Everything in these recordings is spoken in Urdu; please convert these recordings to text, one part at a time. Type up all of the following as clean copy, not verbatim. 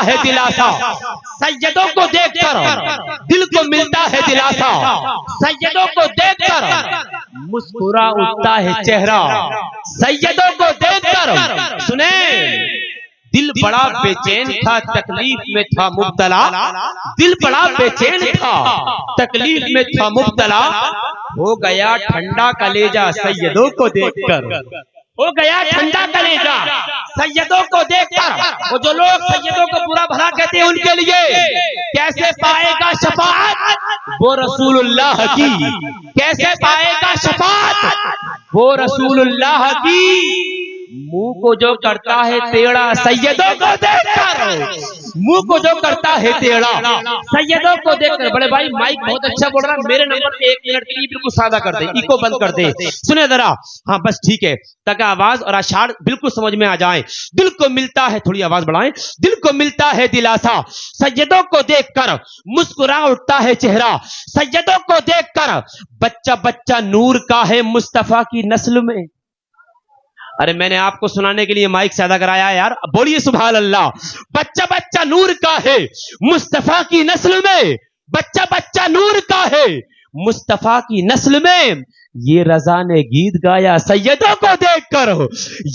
ہے دلاسا سیدوں کو دیکھ کر دل کو ملتا ہے دلاسا سیدوں کو دیکھ کر مسکرا اٹھتا ہے چہرہ سیدوں کو دیکھ کر سنیں دل بڑا بے چین تھا تکلیف میں تھا مبتلا دل بڑا بے چین تھا تکلیف میں تھا مبتلا ہو گیا ٹھنڈا کلیجہ سیدوں کو دیکھ کر ہو گیا ٹھنڈا کلیجہ سیدوں کو دیکھ کر وہ جو لوگ سیدوں کو برا بھلا کہتے ہیں ان کے لیے کیسے پائے گا شفاعت وہ رسول اللہ کی کیسے پائے گا شفاعت وہ رسول اللہ کی منہ کو جو کرتا ہے ٹیڑھا سیدوں کو دیکھ کر منہ کو جو کرتا ہے ٹیڑھا سیدوں کو دیکھ کر بڑے بھائی مائک بہت اچھا بول رہا میرے نمبر پہ 1 منٹ کے لیے بالکل سادہ کر دیں ایکو بند کر دیں سنیں ذرا ہاں بس ٹھیک ہے تاکہ آواز اور اشعار بالکل سمجھ میں آ جائیں دل کو ملتا ہے تھوڑی آواز بڑھائیں دل کو ملتا ہے دلاسا سیدوں کو دیکھ کر مسکرا اٹھتا ہے چہرہ سیدوں کو دیکھ کر بچہ بچہ نور کا ہے مصطفیٰ کی نسل میں ارے میں نے آپ کو سنانے کے لیے مائک سادہ کرایا ہے یار بولیے سبحان اللہ بچہ بچہ نور کا ہے مصطفیٰ کی نسل میں بچہ بچہ نور کا ہے مصطفیٰ کی نسل میں یہ رضا نے گیت گایا سیدوں کو دیکھ کر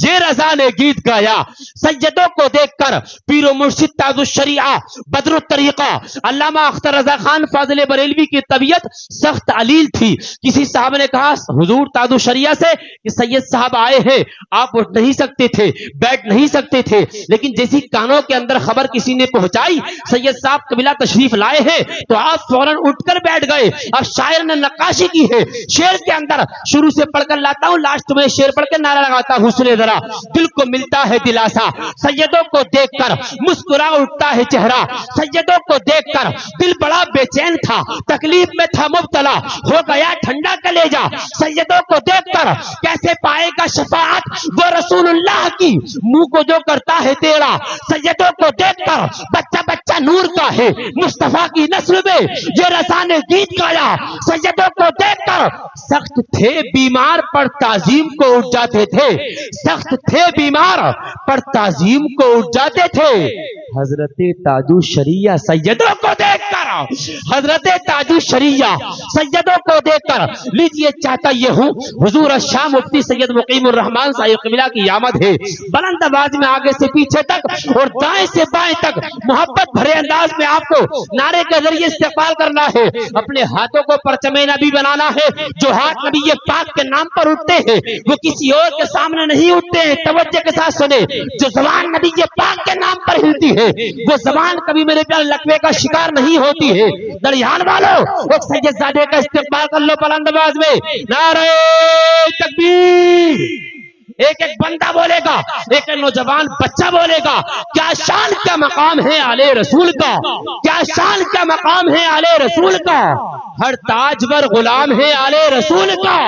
یہ رضا نے گیت گایا سیدوں کو دیکھ کر پیر و مرشد تاج الشریعہ بدر الطریقہ علامہ اختر رضا خان فاضل بریلوی کی طبیعت سخت علیل تھی کسی صاحب نے کہا حضور تاج الشریعہ سے کہ سید صاحب آئے ہیں آپ اٹھ نہیں سکتے تھے بیٹھ نہیں سکتے تھے لیکن جیسی کانوں کے اندر خبر کسی نے پہنچائی سید صاحب قبلہ تشریف لائے ہیں تو آپ فوراً اٹھ کر بیٹھ گئے اب شاعر نے نقاشی کی ہے شعر کے اندر شروع سے پڑھ کر لاتا ہوں لاسٹ میں شعر پڑھ کے نعرہ لگاتا ہوں سنے ذرا دل کو ملتا ہے دلاسا سیدوں کو دیکھ کر مسکرا اٹھتا ہے چہرہ سیدوں کو دیکھ کر دل بڑا بے چین تھا تکلیف میں تھا مبتلا ہو گیا ٹھنڈا کلیجہ سیدوں کو دیکھ کر کیسے پائے گا شفاعت وہ رسول اللہ کی منہ کو جو کرتا ہے ٹیڑھا سیدوں کو دیکھ کر بچہ بچہ نور کا ہے مصطفیٰ کی نسل میں یہ رضا نے گیت گایا سیدوں کو دیکھ کر سخت تھے بیمار پر تعظیم کو اٹھ جاتے تھے سخت تھے بیمار پر تعظیم کو اٹھ جاتے تھے حضرت تاج الشریعہ سیدوں کو دیکھ کر حضرت تاج الشریعہ سیدوں کو دیکھ کر لیجئے چاہتا یہ ہوں حضور الشاہ مفتی سید مقیم الرحمان صاحب قبلہ کی آمد ہے بلند آواز میں آگے سے پیچھے تک اور دائیں سے بائیں تک محبت بھرے انداز میں آپ کو نعرے کے ذریعے استقبال کرنا ہے اپنے ہاتھوں کو پرچم نبی بنانا ہے جو ہاتھ نبی پاک کے نام پر اٹھتے ہیں وہ کسی اور کے سامنے نہیں اٹھتے ہیں توجہ کے ساتھ سنے جو زبان نبی پاک کے نام پر ہلتی ہے وہ زبان کبھی میرے پیار لقوے کا شکار نہیں ہوتی ہے درمیان والوں ایک سید زادے کا استقبال کر لو بلند آواز میں نعرہ تکبیر ایک ایک بندہ بولے گا ایک نوجوان بچہ بولے گا کیا شان کیا مقام ہے آلے رسول کا کیا شان کیا مقام ہے آلے رسول کا ہر تاجور غلام ہے آلے رسول کا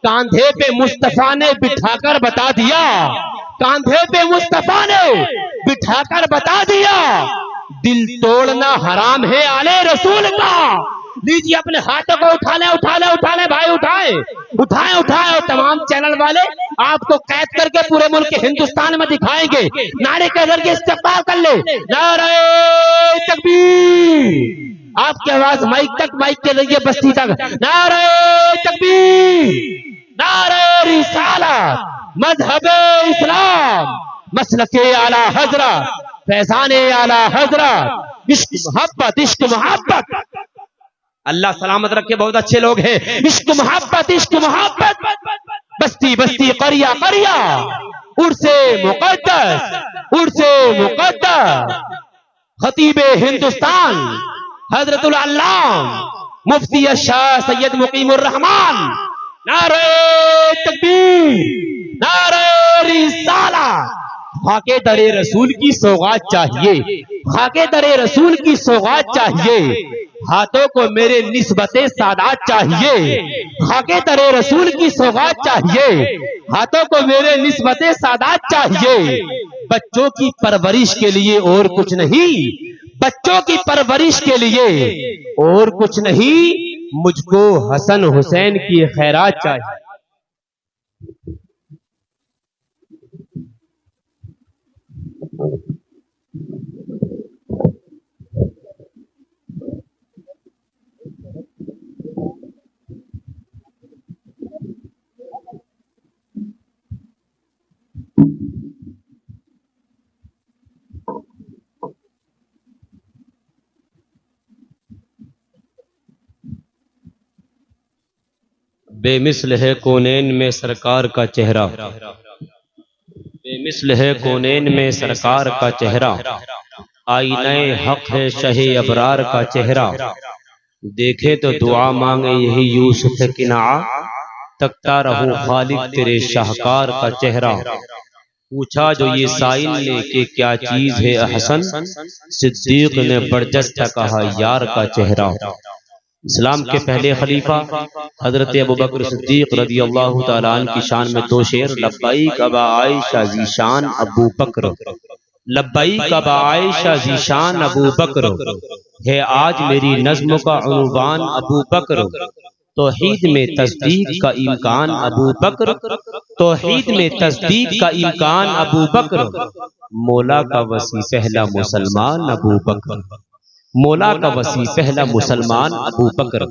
کاندھے پہ مصطفیٰ نے بٹھا کر بتا دیا کاندھے پہ مصطفیٰ نے بٹھا کر بتا دیا دل توڑنا حرام ہے آلے رسول کا لیجیے اپنے ہاتھوں کو اٹھا لیں بھائی اٹھائیں اور تمام چینل والے آپ کو قید کر کے پورے ملک ہندوستان میں دکھائیں گے نعرے کے ذریعے استقبال کر لیں نعرہ تکبیر آپ کی آواز مائک کے ذریعے بستی تک نعرہ تکبیر نعرہ رسالت مذہب اسلام مسلک اعلی حضرت فیضان اعلی حضرت عشق محبت اللہ سلامت رکھے بہت اچھے لوگ ہیں عشق محبت بستی قریہ عرس مقدس خطیب ہندوستان حضرت العلام مفتی الشاہ سید مقیم الرحمان نعرہ تکبیر نعرہ رسالت خاکے در رسول کی سوغات چاہیے خاکے در رسول کی سوغات چاہیے ہاتھوں کو میرے نسبت سادات چاہیے خاکے در رسول کی سوغات چاہیے ہاتھوں کو میرے نسبت سادات چاہیے بچوں کی پرورش کے لیے اور کچھ نہیں بچوں کی پرورش کے لیے اور کچھ نہیں مجھ کو حسن حسین کی خیرات چاہیے بے مثل ہے کونین میں سرکار کا چہرہ، بے مثل ہے کونین میں سرکار کا چہرہ، آئینہ حق ہے شہ ابرار کا چہرہ، دیکھے تو دعا مانگے یہی یوسف کنعا، تکتا رہوں خالق تیرے شاہکار کا چہرہ۔ پوچھا جو یہ سائل نے کہ کیا چیز ہے احسن، صدیق نے برجستہ کہا یار کا چہرہ۔ اسلام کے پہلے خلیفہ حضرت ابوبکر صدیق رضی اللہ تعالیٰ عنہ کی شان میں دو شعر، لبیک ابا عائشہ ذیشان ابو بکر، لبیک ابا عائشہ ذیشان ابو بکر، ہے آج میری نظم کا عنوان ابو بکر، توحید میں تصدیق کا امکان ابو بکر، توحید میں تصدیق کا امکان ابو بکر، مولا کا وسیع پہلا مسلمان ابو بکر، مولا کا وسیع پہلا مسلمان ابو بکر۔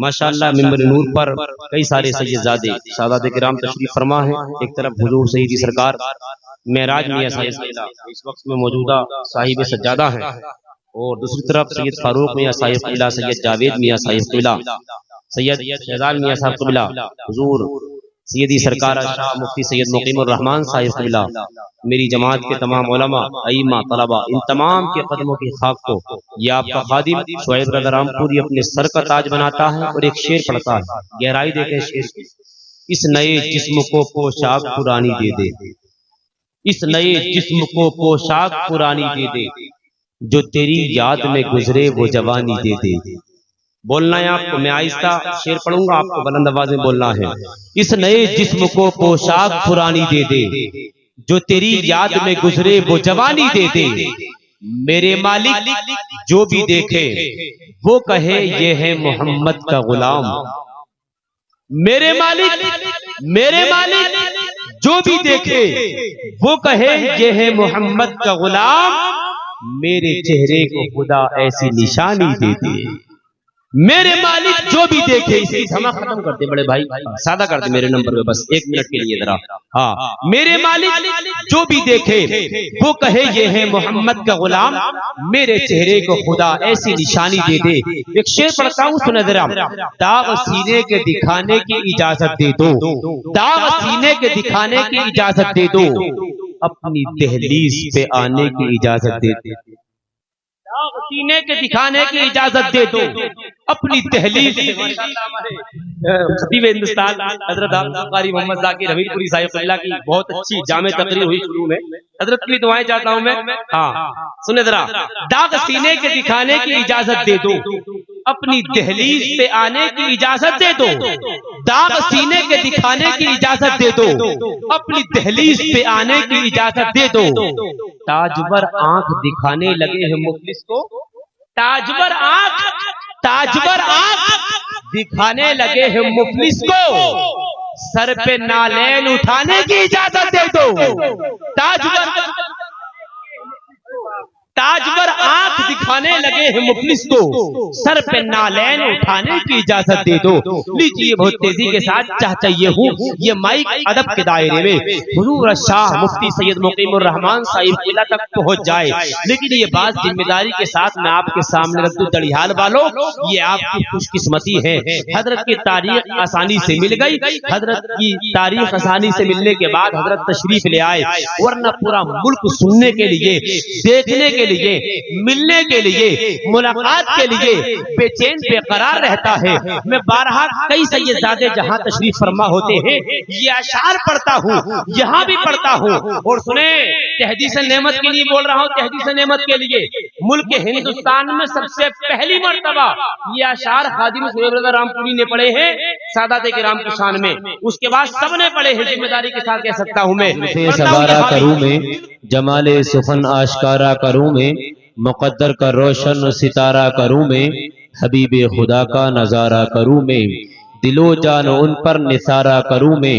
ماشاءاللہ ممبر نور پر کئی سارے سیدزادے سادات کرام تشریف فرما ہیں۔ ایک طرف حضور سیدی سرکار معراج میاں صاحب اس وقت میں موجودہ صاحب سجادہ ہیں، اور دوسری طرف سید فاروق میاں صاحب قبلہ، سید جاوید میاں صاحب قبلہ، سید شہزاد میاں صاحب قبلہ، حضور سیدی سرکار شاہ مفتی سید مقیم الرحمان صاحب قبلہ، میری جماعت کے تمام علماء، ائمہ، طلباء، ان تمام کے قدموں کی خاک کو یہ آپ کا خادم شعیب رضا رامپوری اپنے سر کا تاج بناتا ہے اور ایک شعر پڑھتا ہے۔ گہرائی دیکھیں شعر کی، اس نئے جسم کو پوشاک پرانی دے دے، اس نئے جسم کو پوشاک پرانی دے دے، جو تیری یاد میں گزرے وہ جوانی دے دے۔ بولنا ہے آپ کو، میں آہستہ شعر پڑھوں گا، آپ کو بلند آواز میں بولنا ہے۔ اس نئے جسم کو پوشاک پرانی دے دے، جو تیری یاد میں گزرے وہ جوانی دے دے، میرے مالک جو بھی دیکھے وہ کہے یہ ہے محمد کا غلام، میرے مالک جو بھی دیکھے وہ کہے یہ ہے محمد کا غلام، میرے چہرے کو خدا ایسی نشانی دے دے، میرے مالک جو بھی دیکھے۔ اس کی دھما ختم کر دے بڑے بھائی، سادہ کر دے میرے نمبر پہ، بس ایک منٹ کے لیے ذرا۔ ہاں، میرے مالک جو بھی دیکھے وہ کہے یہ ہے محمد کا غلام، میرے چہرے کو خدا ایسی نشانی دے دے۔ ایک شعر پڑھتا ہوں سنیں ذرا، داغ سینے کے دکھانے کی اجازت دے دو، داغ سینے کے دکھانے کی اجازت دے دو، اپنی دہلیز پہ آنے کی اجازت دے دو، داغ سینے کے دکھانے کی اجازت دے دو، اپنی دہلیز خطیب ہندوستان حضرت قاری محمد ذاکر حمید پوری صاحب قبلہ کی بہت اچھی جامع تقریر ہوئی شروع میں، حضرت کے لیے دعائیں چاہتا ہوں میں۔ ہاں سنیں ذرا، داغ سینے کے دکھانے کی اجازت دے دو، اپنی دہلیز پہ آنے کی اجازت دے دو، داغ سینے کے دکھانے کی اجازت دے دو، اپنی دہلیز پہ آنے کی اجازت دے دو، تاجور آنکھ دکھانے لگے ہیں مفلس کو، تاجور آنکھ دکھانے لگے ہیں مفلس کو، سر پہ نالین اٹھانے کی اجازت دے دو، تاجور آنکھ دکھانے لگے ہیں مفلس کو، سر پہ نالین اٹھانے کی اجازت دے دو۔ لیجیے بہت تیزی کے ساتھ چاہیے ہوں یہ مائک ادب کے دائرے میں حضور شاہ مفتی سید مقیم الرحمان صاحب قبلہ تک پہنچ جائے، لیکن یہ بات ذمہ داری کے ساتھ میں آپ کے سامنے رکھ دوں دڑیال والوں، یہ آپ کی خوش قسمتی ہے، حضرت کی تاریخ آسانی سے مل گئی، حضرت کی تاریخ آسانی سے ملنے کے بعد حضرت تشریف لے آئے، ورنہ پورا ملک سننے کے لیے، دیکھنے کے لیے، ملنے کے لیے، ملاقات کے لیے بے چین بے قرار رہتا ہے۔ میں بارہا کئی سیدزادے جہاں تشریف فرما ہوتے ہیں یہ اشعار پڑھتا ہوں، یہاں بھی پڑھتا ہوں، اور سنیں تحدیث نعمت کے لیے بول رہا ہوں، تحدیث نعمت کے لیے ملک ہندوستان میں سب سے پہلی مرتبہ یہ اشعار خادم شعیب رضا رامپوری نے پڑھے ہیں سادات کرام کی شان میں، اس کے بعد سب نے پڑھے ہیں، ذمہ داری کے ساتھ کہہ سکتا ہوں میں، سوارا کروں میں جمال سخن آشکارا کروں میں، مقدر کا روشن ستارہ کروں میں، حبیب خدا کا نظارہ کروں میں، دل و جان ان پر نثارہ کروں میں،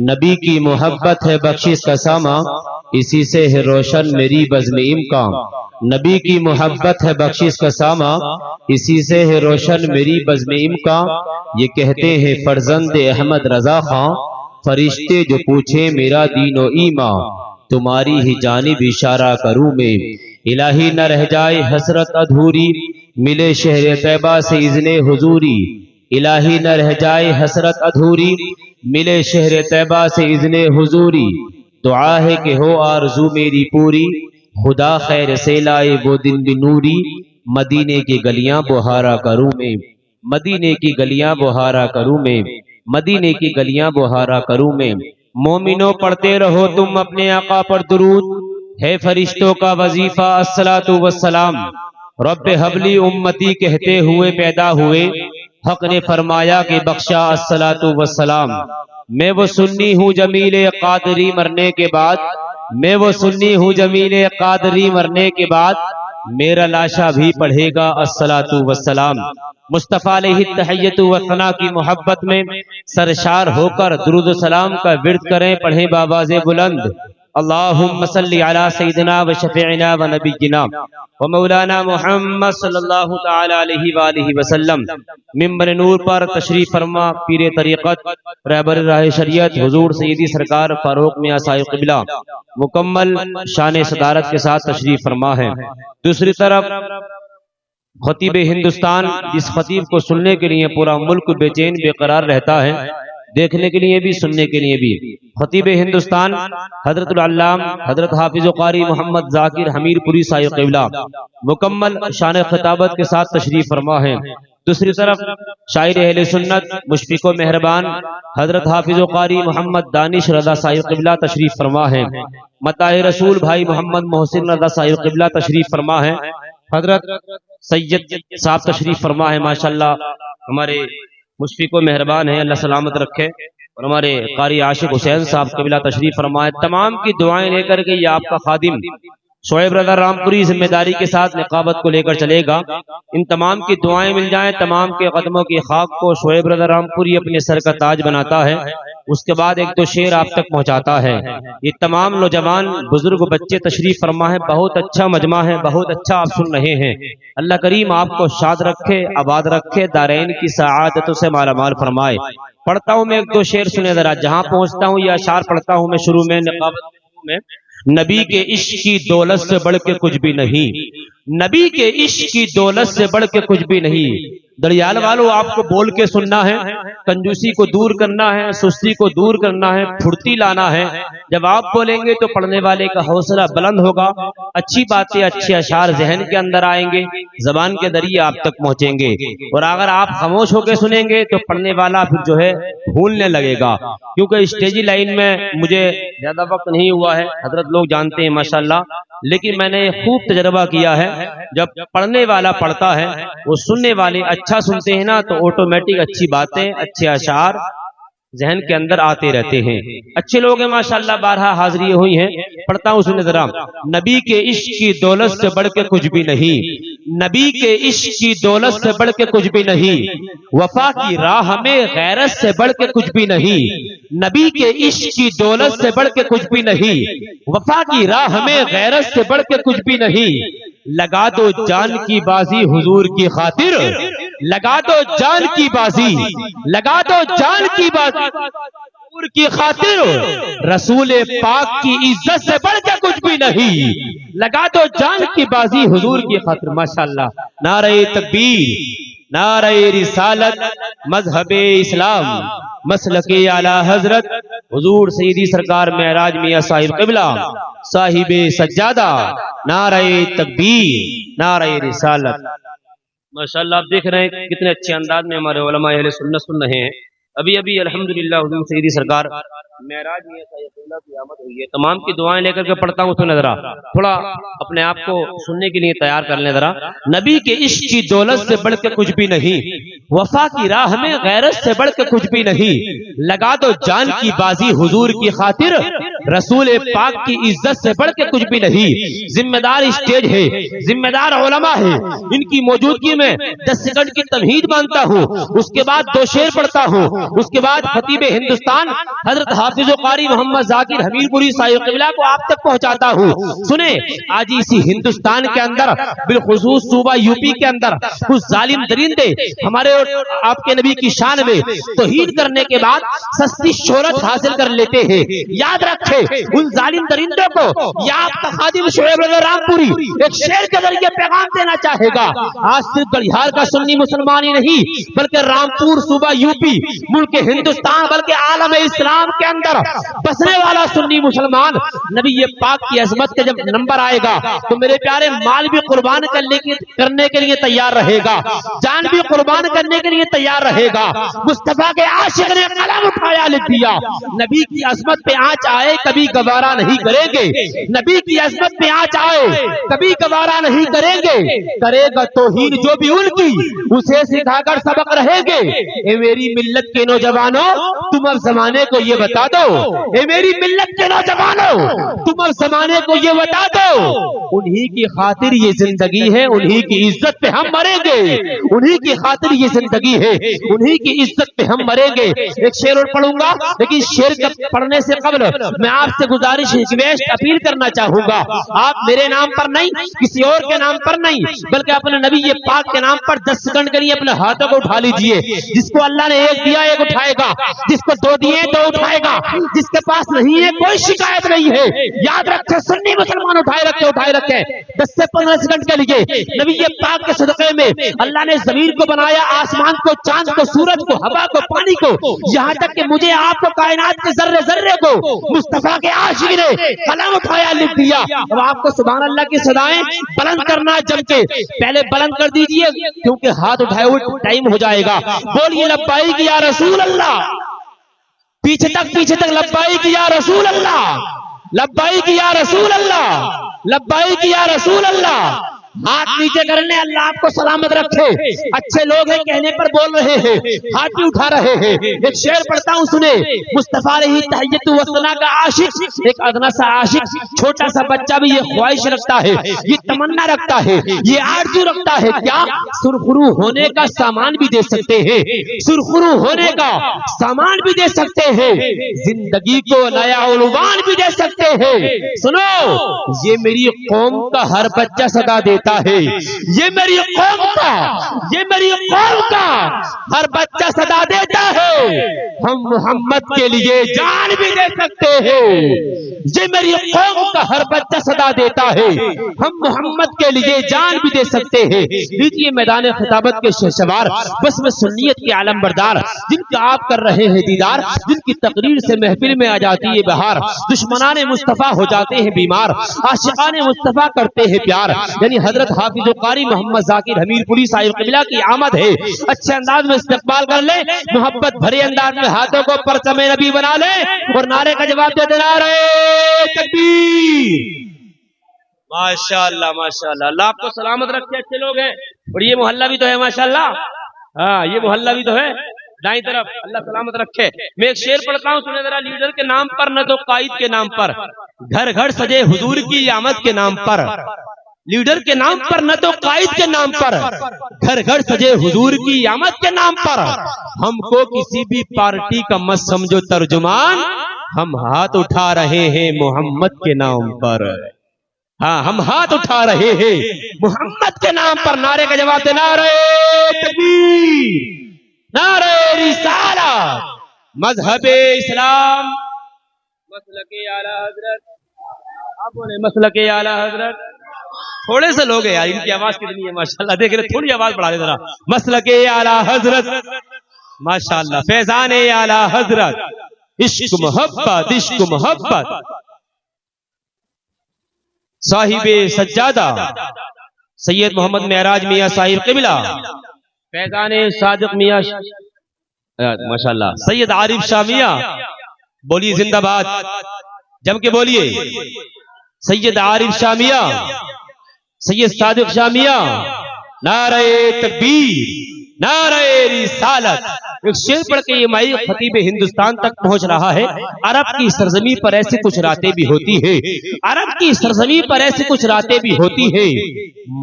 نبی کی محبت ہے بخشش کا ساما، اسی سے ہے روشن میری بزم امکان، نبی کی محبت ہے بخشش کا ساما، اسی سے ہے روشن میری بزم امکان، یہ کہتے ہیں فرزند احمد رضا خان، فرشتے جو پوچھے میرا دین و ایمان، تمہاری ہی جانب اشارہ کروں میں، الہی نہ رہ جائے حسرت ادھوری، ملے شہر طیبہ سے اذن حضوری، الہی نہ رہ جائے حسرت ادھوری، ملے شہر طیبہ سے اذن حضوری، دعا ہے کہ ہو آرزو میری پوری، خدا خیر سے لائے وہ دن بھی نوری، مدینے کی گلیاں بہارا کروں میں، مدینے کی گلیاں بہارا کروں میں، مدینے کی گلیاں بہارا کروں میں۔ مومنوں پڑھتے رہو تم اپنے آقا پر درود، ہے فرشتوں کا وظیفہ الصلاۃ والسلام، رب حبلی امتی کہتے ہوئے پیدا ہوئے، حق نے فرمایا کہ بخشا الصلاۃ والسلام۔ میں وہ سنی ہوں جمیل قادری مرنے کے بعد، میں وہ سنی ہوں جمیل قادری مرنے کے بعد، میرا لاشا بھی پڑھے گا الصلاۃ والسلام۔ مصطفیٰ علیہ التحیۃ والثناء کی محبت میں سرشار ہو کر درود و سلام کا ورد کریں، پڑھیں بآواز بلند۔ اللہم صلی علی سیدنا و شفیعنا و نبینا و مولانا محمد صلی اللہ تعالی علیہ وآلہ وسلم۔ ممبر نور پر تشریف فرما پیر طریقت رہبر راہ شریعت حضور سیدی سرکار فاروق میاں صاحب قبلہ مکمل شان صدارت کے ساتھ تشریف فرما ہے۔ دوسری طرف خطیب ہندوستان، جس خطیب کو سننے کے لیے پورا ملک بے چین بے قرار رہتا ہے، دیکھنے کے لیے بھی سننے کے لیے بھی، خطیب ہندوستان حضرت العلام حضرت حافظ و قاری محمد ذاکر حمیر پوری صاحب قبلہ مکمل شان خطابت کے ساتھ تشریف فرما ہے۔ دوسری طرف شاعر اہل سنت مشفق و مہربان حضرت حافظ و قاری محمد دانش رضا صاحب قبلہ تشریف فرما ہے۔ متاع رسول بھائی محمد محسن رضا صاحب قبلہ تشریف فرما ہے۔ حضرت سید صاحب تشریف فرما ہے، ماشاءاللہ ہمارے مشفق و مہربان ہیں، اللہ سلامت رکھے۔ اور ہمارے قاری عاشق حسین صاحب قبلہ تشریف فرمائے۔ تمام کی دعائیں لے کر کے یہ آپ کا خادم شعیب رضا رامپوری ذمہ داری کے ساتھ نقابت کو لے کر چلے گا۔ ان تمام کی دعائیں مل جائیں، تمام کے قدموں کی خاک کو شعیب رضا رامپوری اپنے سر کا تاج بناتا ہے، اس کے بعد ایک دو شعر آپ تک پہنچاتا ہے۔ یہ تمام نوجوان بزرگ بچے تشریف فرما ہے، بہت اچھا مجمع ہے، بہت اچھا آپ سن رہے ہیں۔ اللہ کریم آپ کو شاد رکھے، آباد رکھے، دارین کی سعادتوں سے مالا مال فرمائے۔ پڑھتا ہوں میں ایک دو شعر سنے ذرا، جہاں پہنچتا ہوں یہ اشعار پڑھتا ہوں میں شروع میں نقابت میں۔ نبی کے عشق کی دولت سے بڑھ کے کچھ بھی نہیں، نبی کے عشق کی دولت سے بڑھ کے کچھ بھی نہیں۔ دریال والوں آپ کو بول کے سننا ہے، کنجوسی کو دور کرنا ہے، سستی کو دور کرنا ہے، پھرتی لانا ہے۔ جب آپ بولیں گے تو پڑھنے والے کا حوصلہ بلند ہوگا، اچھی باتیں اچھے اشعار ذہن کے اندر آئیں گے، زبان کے ذریعے آپ تک پہنچیں گے۔ اور اگر آپ خاموش ہو کے سنیں گے تو پڑھنے والا پھر جو ہے بھولنے لگے گا، کیونکہ اسٹیجی لائن میں مجھے زیادہ وقت نہیں ہوا ہے، حضرت لوگ جانتے ہیں ماشاءاللہ، لیکن میں نے خوب تجربہ کیا ہے، جب پڑھنے والا پڑھتا ہے وہ سننے والے اچھا سنتے ہیں نا، تو آٹومیٹک اچھی باتیں اچھے اشعار ذہن کے اندر آتے رہتے ہیں۔ اچھے لوگ ہیں ماشاءاللہ، بارہا حاضری ہوئی ہیں، پڑھتا ہوں سنیں ذرا۔ نبی کے عشق کی دولت سے بڑھ کے کچھ بھی نہیں، نبی کے عشق کی دولت سے بڑھ کے کچھ بھی نہیں، وفا کی راہ میں غیرت سے بڑھ کے کچھ بھی نہیں، نبی کے عشق کی دولت سے بڑھ کے کچھ بھی نہیں، وفا کی راہ میں غیرت سے بڑھ کے کچھ بھی نہیں۔ لگا دو جان کی بازی حضور کی خاطر، لگا دو جان کی بازی، لگا دو جان کی بازی حضور کی خاطر، رسول پاک کی عزت سے بڑھ کے کچھ بھی نہیں، لگا دو جان کی بازی حضور کی خاطر۔ ماشاءاللہ، نعرہ تکبیر، نعرہ رسالت، مذہب اسلام، مسلک اعلی حضرت حضور سیدی سرکار معراج میاں صاحب قبلہ صاحب سجادہ، نعرہ تکبیر، نعرہ رسالت۔ ماشاءاللہ آپ دیکھ رہے ہیں کتنے اچھے انداز میں ہمارے علماء اہل سنت سن رہے ہیں۔ ابھی الحمدللہ حضور سیدی سرکار معراج میاں صاحب قبلہ کی آمد ہوئی ہے۔ تمام کی دعائیں لے کر کے پڑھتا ہوں، سنیں ذرا، تھوڑا اپنے آپ کو سننے کے لیے تیار کر لیں ذرا۔ نبی کے عشق کی دولت سے بڑھ کے کچھ بھی نہیں، وفا کی راہ میں غیرت سے بڑھ کے کچھ بھی نہیں، لگا دو جان کی بازی حضور کی خاطر، رسول پاک کی عزت سے بڑھ کے کچھ بھی نہیں۔ ذمہ دار اسٹیج ہے، ذمہ دار علماء ہے، ان کی موجودگی میں 10 سیکنڈ کی تمہید مانتا ہوں، اس کے بعد 2 شعر پڑھتا ہوں، اس کے بعد خطیب ہندوستان حضرت حافظ و قاری محمد ذاکر حمیر پوری صاحب قبلہ کو آپ تک پہنچاتا ہوں۔ سنیں، آج اسی ہندوستان کے اندر بالخصوص صوبہ یو پی کے اندر کچھ ظالم درندے ہمارے اور آپ کے نبی کی شان میں توہین کرنے کے بعد سستی شہرت حاصل کر لیتے ہیں. یاد رکھے ان ظالم درندوں کو یا آپ کا خادم شعیب رامپوری ایک شعر کے ذریعے پیغام دینا چاہے گا. آج صرف گڑھیار کا سنی مسلمان ہی نہیں بلکہ رامپور صوبہ یوپی ملک ہندوستان بلکہ عالم اسلام کے اندر بسنے والا سنی مسلمان نبی پاک کی عظمت کا جب نمبر آئے گا تو میرے پیارے مال بھی قربان کرنے کے لیے تیار رہے گا, جان بھی قربان کرنے کے لیے تیار رہے گا. مصطفیٰ کے عاشق نے قلم اٹھایا لکھ دیا, نبی کی عظمت پہ آنچ آئے کبھی گوارا نہیں کریں گے. نبی کی عظمت پہ آنچ آئے کبھی گوارا نہیں کریں گے. کرے گا توہین جو بھی ان کی اسے سکھا کر سبق رہے گے. اے میری ملت کے نوجوانوں تم اب زمانے کو یہ بتا دو, اے میری ملت کے نوجوانوں تم اب زمانے کو یہ بتا دو, انہی کی خاطر یہ زندگی ہے, انہی کی عزت پہ ہم مریں گے. انہی کی خاطر یہ زندگی ہے, انہی کی عزت پہ ہم مریں گے. ایک شعر اور پڑھوں گا لیکن شعر پڑھنے سے قبل میں آپ سے گزارش ریکویسٹ اپیل کرنا چاہوں گا. آپ میرے نام پر نہیں, کسی اور کے نام پر نہیں بلکہ اپنے نبی پاک کے نام پر 10 سیکنڈ کے لیے اپنے ہاتھوں کو اٹھا لیجئے. جس کو اللہ نے ایک دیا ایک اٹھائے گا, جس کو 2 دیے 2 اٹھائے گا, جس کے پاس نہیں ہے کوئی شکایت نہیں ہے. یاد رکھے سنی مسلمان اٹھائے رکھے 10 سے 15 سیکنڈ کے لیے نبی پاک کے صدقے میں اللہ نے زمین کو بنایا, آسمان کو, چاند کو, سورج کو, ہوا کو, پانی کو, یہاں تک کہ مجھے آپ کو کائنات کے ذرے ذرے کو مصطفیٰ کے عاشق نے قلم اٹھایا لکھ دیا. اب آپ کو سبحان اللہ کی صدائیں بلند کرنا جم کے پہلے بلند کر دیجئے کیونکہ ہاتھ اٹھائے ہوئے ٹائم ہو جائے گا. بولیے لبیک یا رسول اللہ, پیچھے تک لبیک یا رسول اللہ, لبیک یا رسول اللہ, لبیک یا رسول اللہ. ہاتھ نیچے کرنے, اللہ آپ کو سلامت رکھے. اچھے لوگ ہیں کہنے پر بول رہے ہیں, ہاتھ بھی اٹھا رہے ہیں. ایک شعر پڑھتا ہوں سنے. مصطفیٰ علیہ تحیت و ثنا کا عاشق, ایک ادنا سا عاشق, چھوٹا سا بچہ بھی یہ خواہش رکھتا ہے, یہ تمنا رکھتا ہے, یہ آرزو رکھتا ہے. کیا سرخرو ہونے کا سامان بھی دے سکتے ہیں, سرخرو ہونے کا سامان بھی دے سکتے ہیں, زندگی کو نیا عنوان بھی دے سکتے ہیں. سنو, یہ میری قوم کا ہر بچہ صدا دیتا ہے, یہ میری قوم کا, یہ میری قوم کا ہر بچہ صدا دیتا ہے. ہم محمد کے لیے جان بھی دے سکتے ہیں, یہ میری قوم کا ہر بچہ صدا دیتا ہے. ہم محمد کے لیے جان بھی دے سکتے ہیں. لیجیے میدان خطابت کے شہسوار, بس میں سنیت کے عالم بردار, جن کا آپ کر رہے ہیں دیدار, جن کی تقریر سے محفل میں آ جاتی ہے بہار, دشمنان مصطفیٰ ہو جاتے ہیں بیمار, عاشقان مصطفیٰ کرتے ہیں پیار. یعنی حضرت حافظ قاری محمد ذاکر حمیر پوری صاحب قبلہ کی آمد ہے. اچھے انداز میں استقبال کر لے, محبت بھرے انداز میں ہاتھوں کو پرچم نبی بنا لے اور نعرے کا جواب دے دینا, نعرہ تکبیر. ماشاءاللہ ماشاءاللہ, اللہ آپ کو سلامت رکھے. اچھے لوگ ہیں اور یہ محلہ بھی تو ہے ماشاءاللہ, ہاں یہ محلہ بھی تو ہے دائیں طرف, اللہ سلامت رکھے. میں ایک شعر پڑھتا ہوں سنے ذرا. لیڈر کے نام پر نہ تو قائد کے نام پر, گھر گھر سجے حضور کی آمد کے نام پر. لیڈر کے نام پر نہ تو قائد کے نام پر, گھر گھر سجے حضور کی آمد کے نام پر. ہم کو کسی بھی پارٹی کا مت سمجھو ترجمان, ہم ہاتھ اٹھا رہے ہیں محمد کے نام پر. ہاں ہم ہاتھ اٹھا رہے ہیں محمد کے نام پر. نعرے کا جواب دے, نعرہ تکبیر, نعرہ رسالت, مذہب اسلام, مسلک اعلی حضرت. آپ بولے مسلک اعلی حضرت. تھوڑے سے لوگ ہیں یار, ان کی آواز کتنی ہے ماشاءاللہ, دیکھ رہے تھوڑی آواز بڑھا دے ذرا. مسلک اعلی حضرت ماشاءاللہ, فیضان اعلی حضرت, عشق محبت, عشق محبت, صاحب سجادہ سید محمد معراج میاں صاحب قبلہ, فیضان صادق میاں ماشاءاللہ, سید عارف شاہ میاں. بولیے زندہ باد, جم کے بولیے. سید عارف شاہ میاں, سید صادق شاہ میاں, نعرہ تکبیر, نعرہ رسالت. ایک شعر پڑھ کے یہ مائی خطیب ہندوستان تک پہنچ رہا ہے. عرب کی سرزمین پر ایسی کچھ راتیں بھی ہوتی ہے, عرب کی سرزمین پر ایسی کچھ راتیں بھی ہوتی ہے,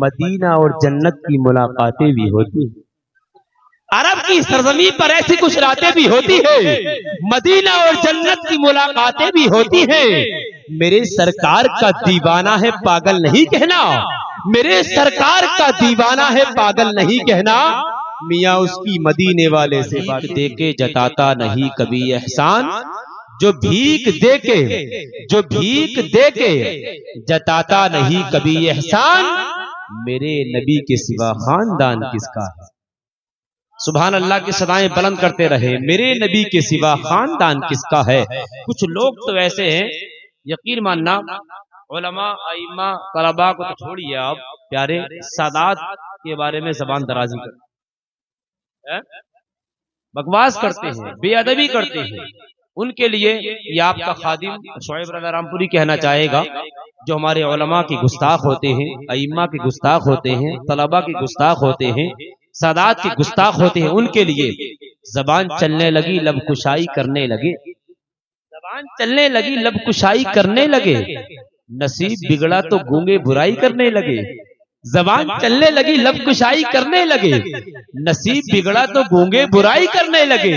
مدینہ اور جنت کی ملاقاتیں بھی ہوتی ہیں. عرب کی سرزمین پر ایسی کچھ راتیں بھی ہوتی ہے, مدینہ اور جنت کی ملاقاتیں بھی ہوتی ہیں. میرے سرکار کا دیوانہ ہے پاگل نہیں کہنا, میرے سرکار کا دیوانہ ہے پاگل نہیں کہنا. میاں اس کی مدینے والے سے بات دے کے جتاتا نہیں کبھی احسان، جو بھیک دے کے جتاتا نہیں کبھی احسان، میرے نبی کے سوا خاندان کس کا ہے؟ سبحان اللہ کی صدائیں بلند کرتے رہے، میرے نبی کے سوا خاندان کس کا ہے۔ کچھ لوگ تو ایسے ہیں، یقین ماننا، علماء، ائمہ، طلباء کو تو چھوڑیے آپ، پیارے سادات کے بارے میں زبان درازی کرتے ہیں، بکواس کرتے ہیں، بے ادبی کرتے ہیں، ان کے لیے یہ آپ کا خادم شعیب رضا رامپوری کہنا چاہے گا، جو ہمارے علماء کے گستاخ ہوتے ہیں، ائمہ کے گستاخ ہوتے ہیں، طلباء کے گستاخ ہوتے ہیں، سادات کے گستاخ ہوتے ہیں، ان کے لیے زبان چلنے لگی لب کشائی کرنے لگے، زبان چلنے لگی لب کشائی کرنے لگے، نصیب بگڑا تو گونگے برائی کرنے لگے، زبان چلنے لگی لب کشائی کرنے لگے، نصیب بگڑا تو گونگے برائی کرنے لگے،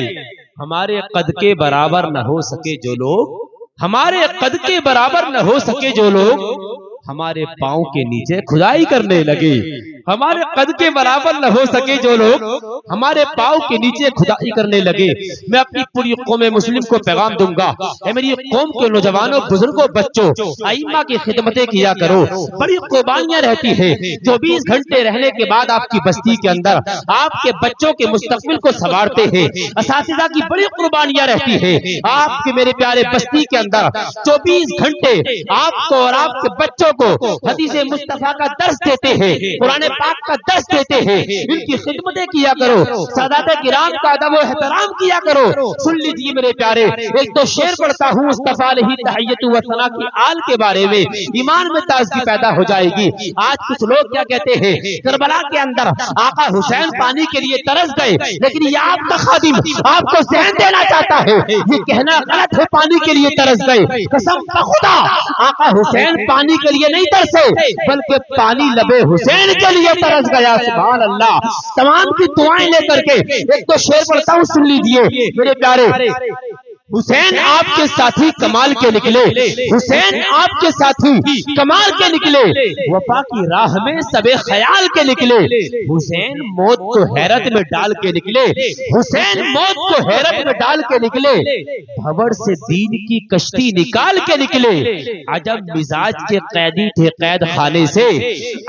ہمارے قد کے برابر نہ ہو سکے جو لوگ، ہمارے قد کے برابر نہ ہو سکے جو لوگ، ہمارے پاؤں کے نیچے کھدائی کرنے لگے، ہمارے قد کے برابر نہ ہو سکے جو لوگ، ہمارے پاؤں کے نیچے کھدائی کرنے لگے۔ میں اپنی پوری قوم مسلم کو پیغام دوں گا، اے میری قوم کے نوجوانوں، بزرگوں، بچوں، ائمہ کی خدمتیں کیا کرو، بڑی قربانیاں رہتی ہیں، 24 گھنٹے رہنے کے بعد آپ کی بستی کے اندر آپ کے بچوں کے مستقبل کو سنوارتے ہیں، اساتذہ کی بڑی قربانیاں رہتی ہیں، آپ کے میرے پیارے بستی کے اندر 24 گھنٹے آپ کو اور آپ کے بچوں کو حدیث مصطفیٰ کا درس دیتے ہیں، قرآن پاک کا درس دیتے ہیں، ان کی خدمتیں کیا کرو، سادات کرام کا ادب و احترام کیا کرو۔ سن لیجیے میرے پیارے، ایک دو شعر پڑھتا ہوں مصطفیٰ علیہ تحیت و ثنا کی آل کے بارے میں، ایمان میں تازگی پیدا ہو جائے گی۔ آج کچھ لوگ کیا کہتے ہیں، کربلا کے اندر آقا حسین پانی کے لیے ترس گئے، لیکن یہ آپ کا خادم آپ کو ذہن دینا چاہتا ہے، یہ کہنا غلط ہے پانی کے لیے ترس گئے۔ قسم خدا آقا حسین پانی کے لیے نہیں ترسے، بلکہ پانی لبے حسین کے لیے ترس گیا۔ سبحان اللہ۔ تمام کی دعائیں لے کر کے ایک تو شعر پڑھتا ہوں، سن لیجئے میرے پیارے۔ حسین آپ کے ساتھی کمال کے نکلے، حسین آپ کے ساتھی کمال کے نکلے، وفا کی راہ میں سب خیال کے نکلے، حسین موت کو حیرت میں ڈال کے نکلے، حسین موت کو حیرت میں ڈال کے نکلے، بھور سے دین کی کشتی نکال کے نکلے، عجب مزاج کے قیدی تھے قید خانے سے،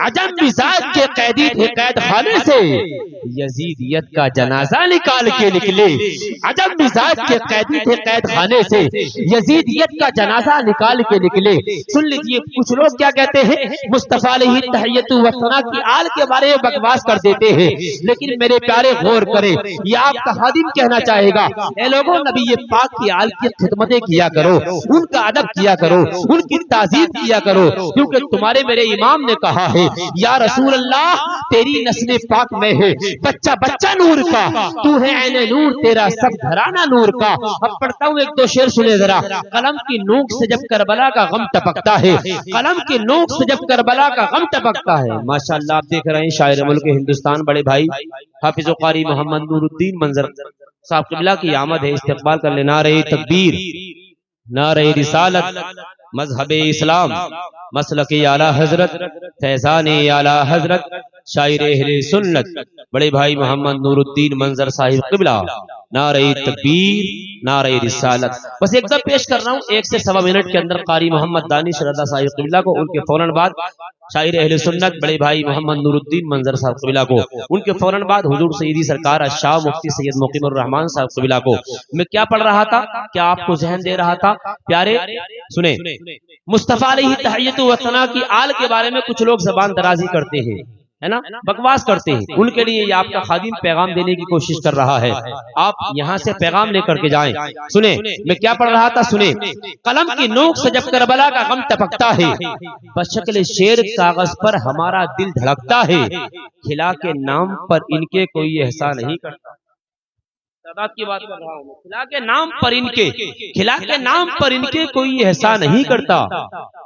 عجب مزاج کے قیدی تھے قید خانے سے، یزیدیت کا جنازہ نکال کے نکلے، عجب مزاج کے قیدی تھے قید خانے سے، یزیدیت کا جنازہ نکال کے نکلے۔ سن لیجئے کچھ لوگ کیا کہتے ہیں، مصطفیٰ علیہ تحیت و ثنا کی آل کے بارے میں بکواس کر دیتے ہیں، لیکن میرے پیارے غور کریں، یہ آپ کا خادم کہنا چاہے گا، اے لوگوں نبی پاک کی آل کی خدمتیں کیا کرو، ان کا ادب کیا کرو، ان کی تعظیم کیا کرو، کیونکہ تمہارے میرے امام نے کہا ہے، یا رسول اللہ تیری نسل پاک میں ہے بچہ بچہ نور کا، تو ہے عین نور تیرا سب گھرانہ نور کا۔ اب پڑھتا ہوں ایک دو شعر سنے ذرا۔ قلم کی نوک سے جب کربلا کا غم ٹپکتا ہے، قلم کی نوک سے جب کربلا کا غم ٹپکتا ہے۔ ماشاءاللہ آپ دیکھ رہے ہیں شاعر ملک ہندوستان بڑے بھائی حافظ و قاری محمد نور الدین منظر صاحب قبلہ کی آمد ہے، استقبال کر لے۔ نعرہ تکبیر، نعرہ رسالت، مذہب اسلام، مسلک اعلیٰ حضرت، فیضان اعلیٰ حضرت، شاعر اہل سنت بڑے بھائی محمد نور الدین منظر صاحب قبلہ، نعرہ تکبیر، نعرہ رسالت۔ بس ایک دم پیش کر رہا ہوں 1 سے سوا منٹ کے اندر قاری محمد دانش رضا صاحب قبلہ کو، ان کے فوراً بعد شاعر اہل سنت بڑے بھائی محمد نور الدین منظر صاحب قبلہ کو، ان کے فوراً بعد حضور سیدی سرکار الشاہ مفتی سید مقیم الرحمان صاحب قبلہ کو۔ میں کیا پڑھ رہا تھا، کیا آپ کو ذہن دے رہا تھا؟ پیارے سنیں، مصطفیٰ علیہ تحیت و ثنا کی آل کے بارے میں کچھ لوگ زبان درازی کرتے ہیں، ہے نا، بکواس کرتے ہیں، ان کے لیے یہ آپ کا خادم پیغام دینے کی کوشش کر رہا ہے، آپ یہاں سے پیغام لے کر کے جائیں۔ سنیں میں کیا پڑھ رہا تھا، سنیں۔ قلم کی نوک سے جب کربلا کا غم ٹپکتا ہے، بشکل شیر کاغذ پر ہمارا دل دھڑکتا ہے، کھلا کے نام پر ان کے کوئی احسان نہیں کرتا۔ سادات کی بات کر رہا ہوں، کھلا کے نام پر ان کے، کھلا کے نام پر ان کے کوئی احسان نہیں کرتا،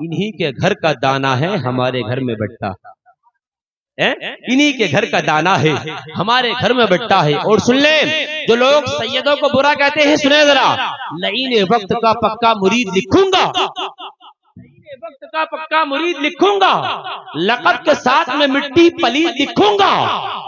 انہی کے گھر کا دانا ہے ہمارے گھر میں بٹتا، انہی کے گھر کا دانا ہے ہمارے گھر میں بٹتا ہے۔ اور سن لیں، جو لوگ سیدوں کو برا کہتے ہیں، سنیں ذرا، لعین وقت کا پکا مرید لکھوں گا، وقت کا پکا مرید لکھوں گا، لقب کے ساتھ میں مٹی پلید لکھوں گا،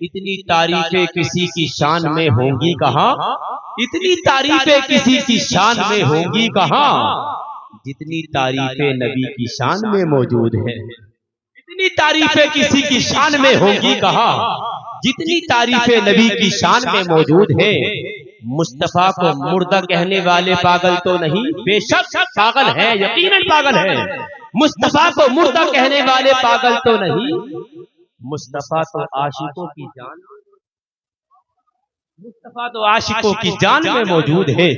اتنی تعریفیں کسی کی شان میں ہوں گی کہاں، اتنی تعریفیں کسی کی شان میں ہوں گی کہاں، جتنی تعریفیں نبی کی شان میں موجود ہے، اتنی تعریفیں کسی کی شان میں ہوں گی کہاں، جتنی تعریفیں نبی کی شان میں موجود ہے۔ مصطفیٰ کو مردہ کہنے والے پاگل تو نہیں، بے شک پاگل ہے، یقیناً پاگل ہے۔ مصطفیٰ کو مردہ کہنے والے پاگل تو نہیں، مصطفیٰ تو عاشقوں کی جان، مصطفیٰ تو عاشقوں کی جان میں موجود ہے،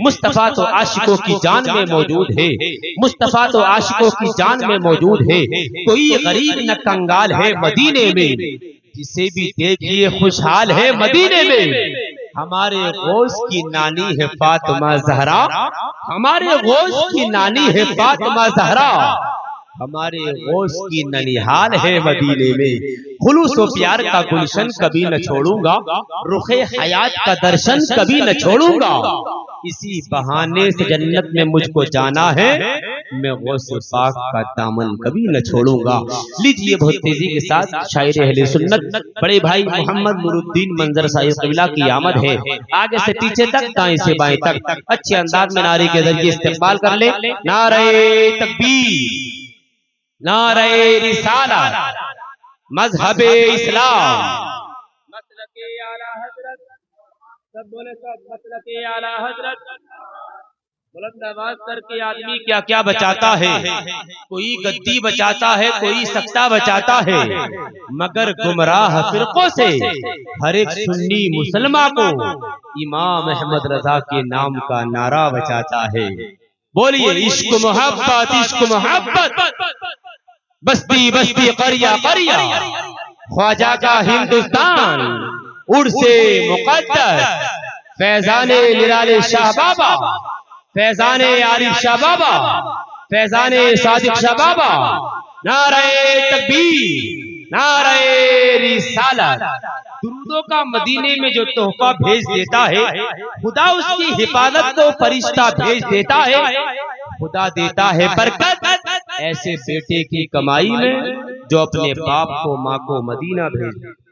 مصطفیٰ تو عاشقوں کی جان میں موجود ہے، مصطفیٰ تو عاشقوں کی جان میں موجود ہے۔ کوئی غریب نہ کنگال ہے مدینے میں، جسے بھی دیکھیے خوشحال ہے مدینے میں۔ ہمارے غوث کی نانی ہے فاطمہ زہرا، ہمارے غوث کی نانی ہے فاطمہ زہرا، ہمارے غوث کی ننیحال ہے مدینے میں۔ خلوص و پیار کا گلشن کبھی نہ چھوڑوں گا، رخ حیات کا درشن کبھی نہ چھوڑوں گا، اسی بہانے سے جنت میں مجھ کو جانا ہے، میں غوث پاک کا دامن کبھی نہ چھوڑوں گا۔ لیجئے بہت تیزی کے ساتھ شاعر اہل سنت بڑے بھائی محمد نور الدین منظر صاحب قبلہ کی آمد ہے۔ آگے سے پیچھے تک، دائیں سے بائیں تک اچھے انداز میں نعرے کے ذریعے استقبال کر لیں۔ نعرہ تکبیر، نعرہ رسالت، مذہب اسلام، مسلک اعلیٰ حضرت، سب بولے سب مسلک اعلیٰ حضرت۔ بلند آواز کر کے آدمی کیا کیا بچاتا ہے، کوئی گدی بچاتا ہے، کوئی سکتا بچاتا ہے، مگر گمراہ فرقوں سے ہر ایک سنی مسلمان کو امام احمد رضا کے نام کا نعرہ بچاتا ہے۔ بولیے عشق محبت، عشق محبت، بستی بستی قریہ قریہ، خواجہ کا ہندوستان عرس مقدس، فیضان نرال شاہ بابا، فیضان عارف شاہ بابا، فیضان صادق شاہ بابا۔ نعرہ تکبیر، نعرہ رسالت۔ درودوں کا مدینے میں جو تحفہ بھیج دیتا ہے، خدا اس کی حفاظت کو فرشتہ بھیج دیتا ہے، خدا دیتا ہے برکت ایسے بیٹے کی کمائی میں جو اپنے باپ کو ماں کو مدینہ بھیج دیتا ہے۔